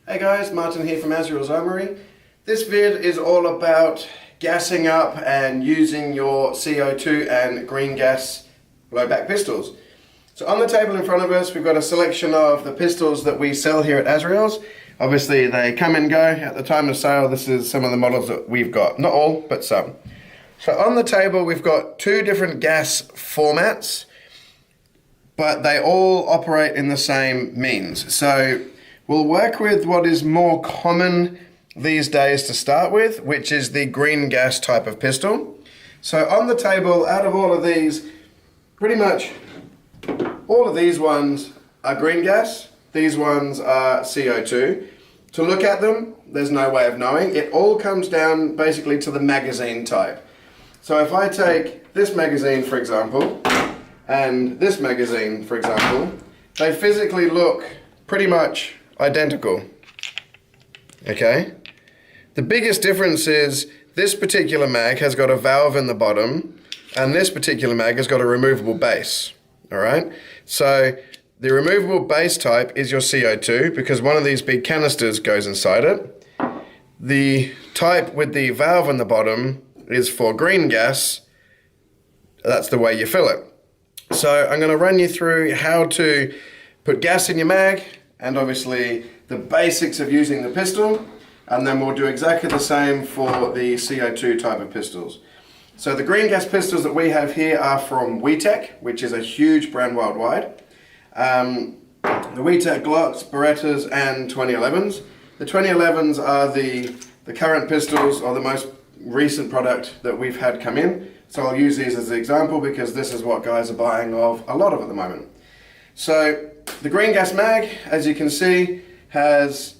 Hey guys, Martin here from Azrael's Armory. This vid is all about gassing up and using your CO2 and green gas blowback pistols. So on the table in front of us we've got a selection of the pistols that we sell here at Azrael's. Obviously they come and go at the time of sale. This is some of the models that we've got. Not all, but some. So on the table we've got two different gas formats, but they all operate in the same means. So we'll work with what is more common these days to start with, which is the green gas type of pistol. So on the table, out of all of these, pretty much all of these ones are green gas. These ones are CO2. To look at them, there's no way of knowing. It all comes down basically to the magazine type. So if I take this magazine, for example, and this magazine, for example, they physically look pretty much identical. Okay? The biggest difference is this particular mag has got a valve in the bottom, and this particular mag has got a removable base. Alright? So the removable base type is your CO2 because one of these big canisters goes inside it. The type with the valve in the bottom is for green gas. That's the way you fill it. So I'm going to run you through how to put gas in your mag and obviously the basics of using the pistol, and then we'll do exactly the same for the CO2 type of pistols. So the green gas pistols that we have here are from WeTech, which is a huge brand worldwide. The WeTech Glocks, Berettas and 2011s. The 2011s are the current pistols, or the most recent product that we've had come in. So I'll use these as an example because this is what guys are buying of a lot of at the moment. So the green gas mag, as you can see, has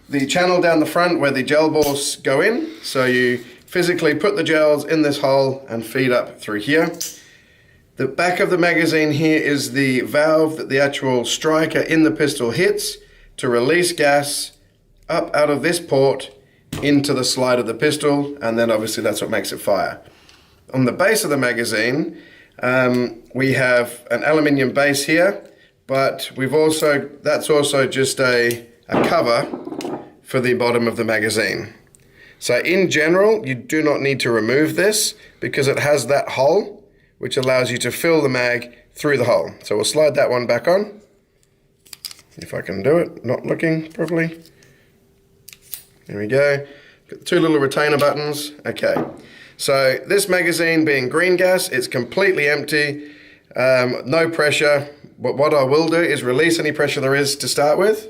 the channel down the front where the gel balls go in. So you physically put the gels in this hole and feed up through here. The back of the magazine here is the valve that the actual striker in the pistol hits to release gas up out of this port into the slide of the pistol, and then obviously that's what makes it fire. On the base of the magazine, we have an aluminium base here, but that's also just a cover for the bottom of the magazine. So in general, you do not need to remove this because it has that hole, which allows you to fill the mag through the hole. So we'll slide that one back on. If I can do it, not looking properly. There we go. Got two little retainer buttons. Okay. So this magazine being green gas, it's completely empty, no pressure. But what I will do is release any pressure there is to start with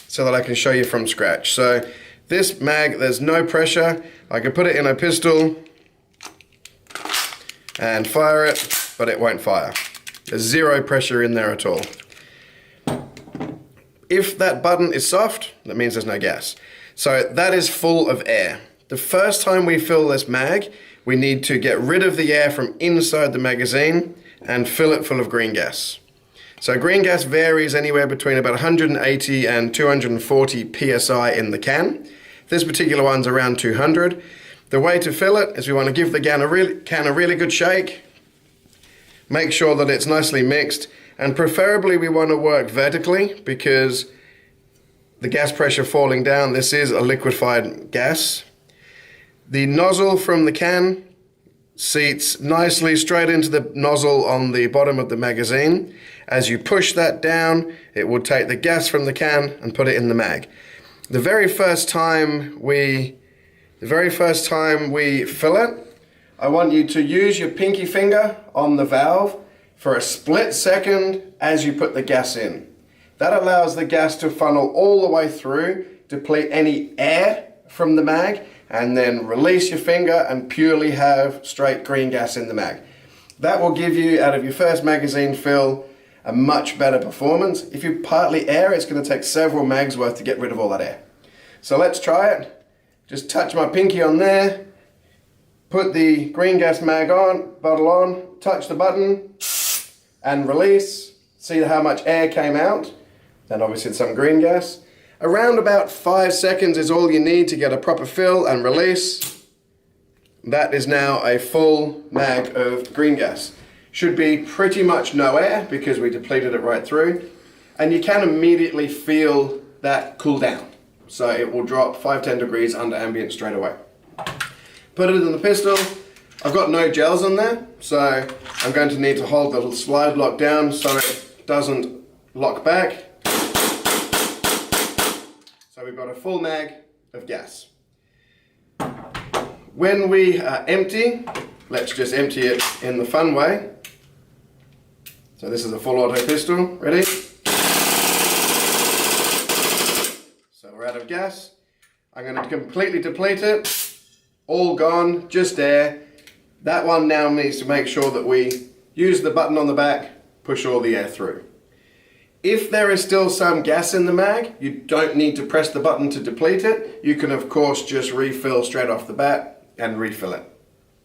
so that I can show you from scratch. So this mag, there's no pressure. I can put it in a pistol and fire it, but it won't fire. There's zero pressure in there at all. If that button is soft, that means there's no gas. So that is full of air. The first time we fill this mag, we need to get rid of the air from inside the magazine and fill it full of green gas. So green gas varies anywhere between about 180 and 240 psi in the can. This particular one's around 200. The way to fill it is we want to give the can a really good shake. Make sure that it's nicely mixed, and preferably we want to work vertically because the gas pressure falling down, this is a liquefied gas. The nozzle from the can seats nicely straight into the nozzle on the bottom of the magazine. As you push that down, it will take the gas from the can and put it in the mag. The very first time we fill it, I want you to use your pinky finger on the valve for a split second as you put the gas in. That allows the gas to funnel all the way through, deplete any air from the mag, and then release your finger and purely have straight green gas in the mag. That will give you, out of your first magazine fill, a much better performance. If you partly air, it's going to take several mags worth to get rid of all that air. So let's try it. Just touch my pinky on there, put the green gas bottle on, touch the button, and release. See how much air came out. Then obviously some green gas. Around about 5 seconds is all you need to get a proper fill and release. That is now a full mag of green gas. Should be pretty much no air because we depleted it right through. And you can immediately feel that cool down. So it will drop 5-10 degrees under ambient straight away. Put it in the pistol. I've got no gels on there, so I'm going to need to hold the little slide lock down so it doesn't lock back. So we've got a full mag of gas. When we are empty, let's just empty it in the fun way. So this is a full auto pistol, ready? So we're out of gas. I'm going to completely deplete it. All gone, just air. That one now needs to make sure that we use the button on the back, push all the air through. If there is still some gas in the mag, you don't need to press the button to deplete it. You can of course just refill straight off the bat and refill it.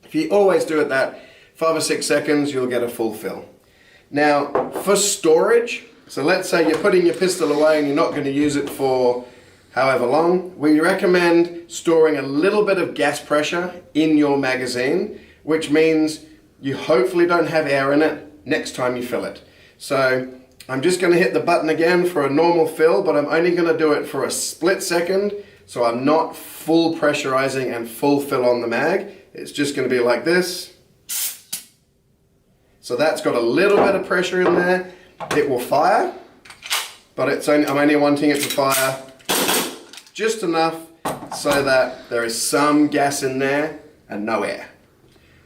If you always do it that 5 or 6 seconds, you'll get a full fill. Now for storage, so let's say you're putting your pistol away and you're not going to use it for however long, we recommend storing a little bit of gas pressure in your magazine, which means you hopefully don't have air in it next time you fill it. So I'm just going to hit the button again for a normal fill, but I'm only going to do it for a split second, so I'm not full pressurizing and full fill on the mag. It's just going to be like this. So that's got a little bit of pressure in there. It will fire, but I'm only wanting it to fire just enough so that there is some gas in there and no air.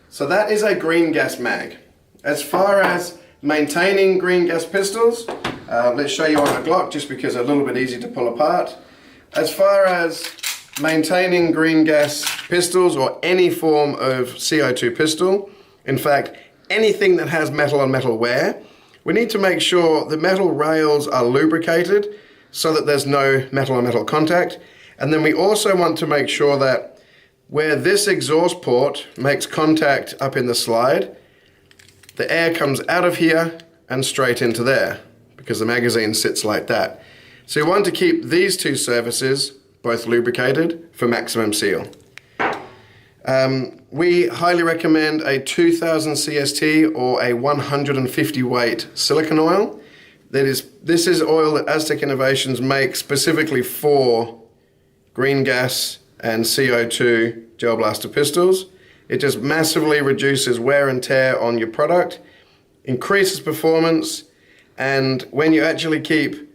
So that is a GreenGas mag. As far as maintaining GreenGas pistols, let's show you on a Glock just because they're a little bit easy to pull apart. As far as maintaining GreenGas pistols or any form of CO2 pistol, in fact anything that has metal on metal wear, we need to make sure the metal rails are lubricated so that there's no metal on metal contact. And then we also want to make sure that where this exhaust port makes contact up in the slide, the air comes out of here and straight into there because the magazine sits like that. So you want to keep these two surfaces both lubricated for maximum seal. We highly recommend a 2000 CST or a 150 weight silicone oil. This is oil that Aztec Innovations makes specifically for GreenGas and CO2 gel blaster pistols. It just massively reduces wear and tear on your product, increases performance, and when you actually keep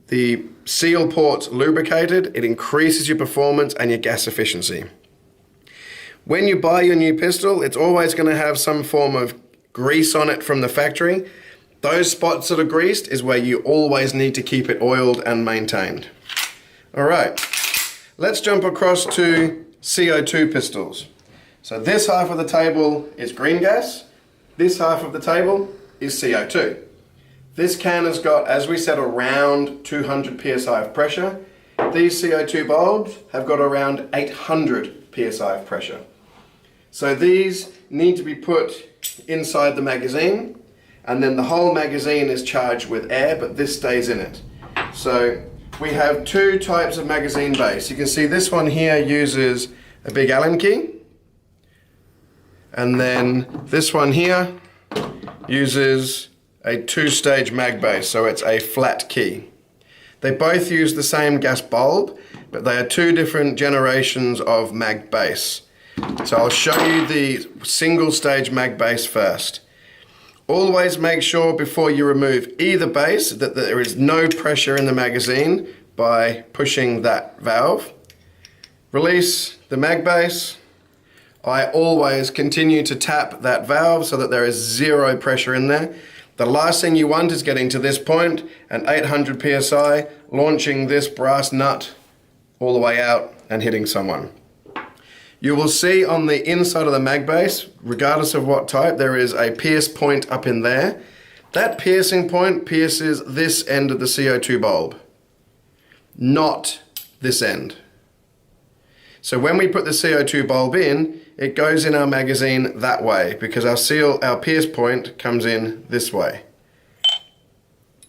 the seal ports lubricated, it increases your performance and your gas efficiency. When you buy your new pistol, it's always going to have some form of grease on it from the factory. Those spots that are greased is where you always need to keep it oiled and maintained. All right, let's jump across to CO2 pistols. So this half of the table is GreenGas, this half of the table is CO2. This can has got, as we said, around 200 psi of pressure. These CO2 bulbs have got around 800 psi of pressure. So these need to be put inside the magazine, and then the whole magazine is charged with air, but this stays in it. So we have two types of magazine base. You can see this one here uses a big Allen key, and then this one here uses a two-stage mag base, so it's a flat key. They both use the same gas bulb, but they are two different generations of mag base. So I'll show you the single-stage mag base first. Always make sure before you remove either base that there is no pressure in the magazine by pushing that valve. Release the mag base. I always continue to tap that valve so that there is zero pressure in there. The last thing you want is getting to this point and 800 psi, launching this brass nut all the way out and hitting someone. You will see on the inside of the mag base, regardless of what type, there is a pierce point up in there. That piercing point pierces this end of the CO2 bulb, not this end. So when we put the CO2 bulb in, it goes in our magazine that way because our pierce point comes in this way.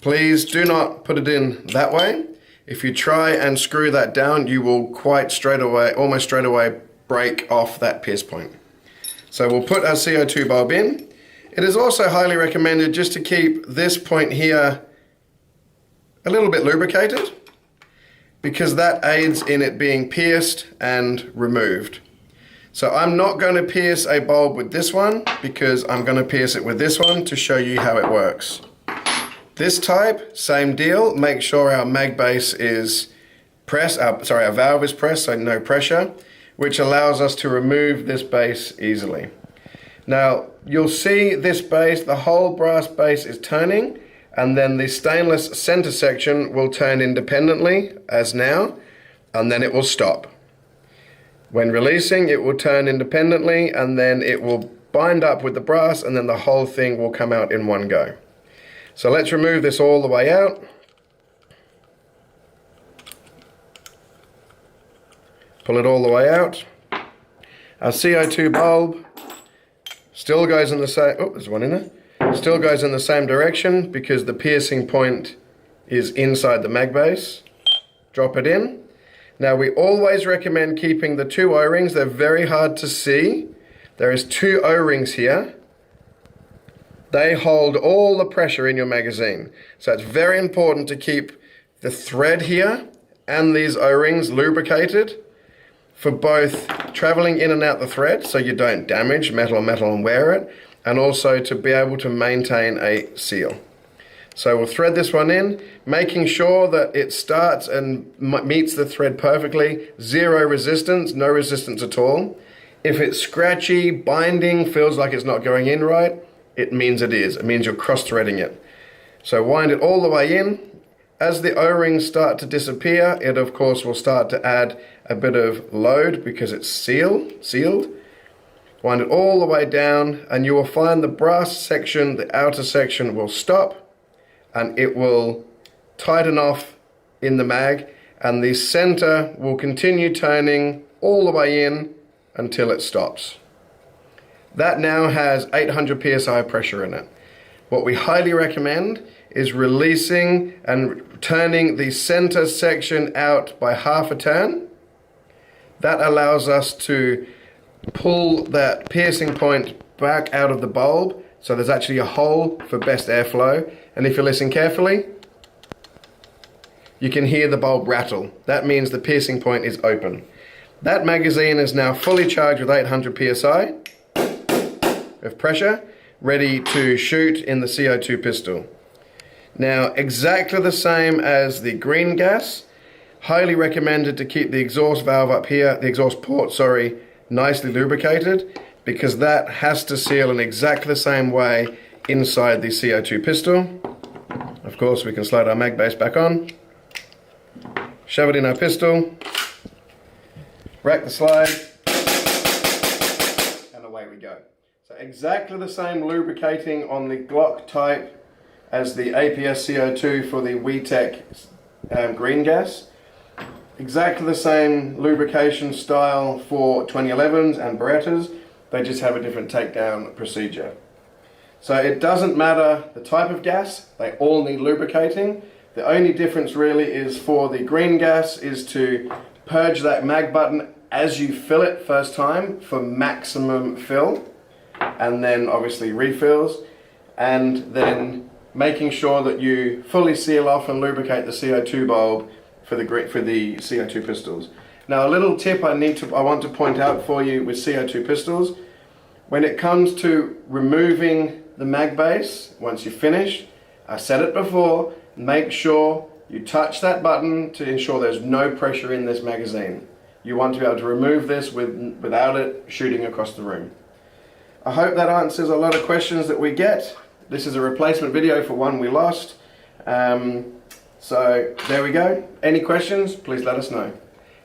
Please do not put it in that way. If you try and screw that down, you will almost straight away break off that pierce point. So we'll put our CO2 bulb in. It is also highly recommended just to keep this point here a little bit lubricated. because that aids in it being pierced and removed. So I'm not going to pierce a bulb with this one because I'm going to pierce it with this one to show you how it works. This type, same deal. Make sure our mag base is pressed, our valve is pressed, so no pressure, which allows us to remove this base easily. Now you'll see this base, the whole brass base is turning, and then the stainless center section will turn independently as now, and then it will stop. When releasing, it will turn independently, and then it will bind up with the brass, and then the whole thing will come out in one go. So let's remove this all the way out. Pull it all the way out. Our CO2 bulb still goes in the same, oh, there's one in there. Still goes in the same direction because the piercing point is inside the mag base. Drop it in. Now we always recommend keeping the two O-rings. They're very hard to see. There is two O-rings here. They hold all the pressure in your magazine. So it's very important to keep the thread here and these O-rings lubricated for both traveling in and out the thread so you don't damage metal and wear it, and also to be able to maintain a seal. So we'll thread this one in, making sure that it starts and meets the thread perfectly. Zero resistance, no resistance at all. If it's scratchy, binding, feels like it's not going in right, it means it is. It means you're cross-threading it. So wind it all the way in. As the O-rings start to disappear, it of course will start to add a bit of load because it's sealed. Wind it all the way down, and you will find the brass section, the outer section, will stop, and it will tighten off in the mag, and the center will continue turning all the way in until it stops. That now has 800 psi pressure in it. What we highly recommend is releasing and turning the center section out by half a turn. That allows us to pull that piercing point back out of the bulb, so there's actually a hole for best airflow. And if you listen carefully, you can hear the bulb rattle. That means the piercing point is open. That magazine is now fully charged with 800 psi of pressure, ready to shoot in the CO2 pistol. Now, exactly the same as the GreenGas, highly recommended to keep the exhaust valve up here, the exhaust port, sorry, nicely lubricated, because that has to seal in exactly the same way inside the CO2 pistol. Of course, we can slide our mag base back on, shove it in our pistol, rack the slide, and away we go. So exactly the same lubricating on the Glock type as the APS CO2 for the WeTech GreenGas. Exactly the same lubrication style for 2011s and Berettas. They just have a different takedown procedure. So it doesn't matter the type of gas, they all need lubricating. The only difference really is for the GreenGas is to purge that mag button as you fill it first time for maximum fill, and then obviously refills, and then making sure that you fully seal off and lubricate the CO2 bulb for the CO2 pistols. Now a little tip I want to point out for you with CO2 pistols, when it comes to removing the mag base, once you finish, I said it before, make sure you touch that button to ensure there's no pressure in this magazine. You want to be able to remove this without it shooting across the room. I hope that answers a lot of questions that we get. This is a replacement video for one we lost. So there we go. Any questions, please let us know.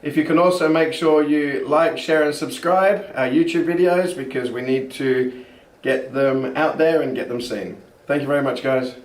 If you can also make sure you like, share and subscribe our YouTube videos, because we need to get them out there and get them seen. Thank you very much, guys.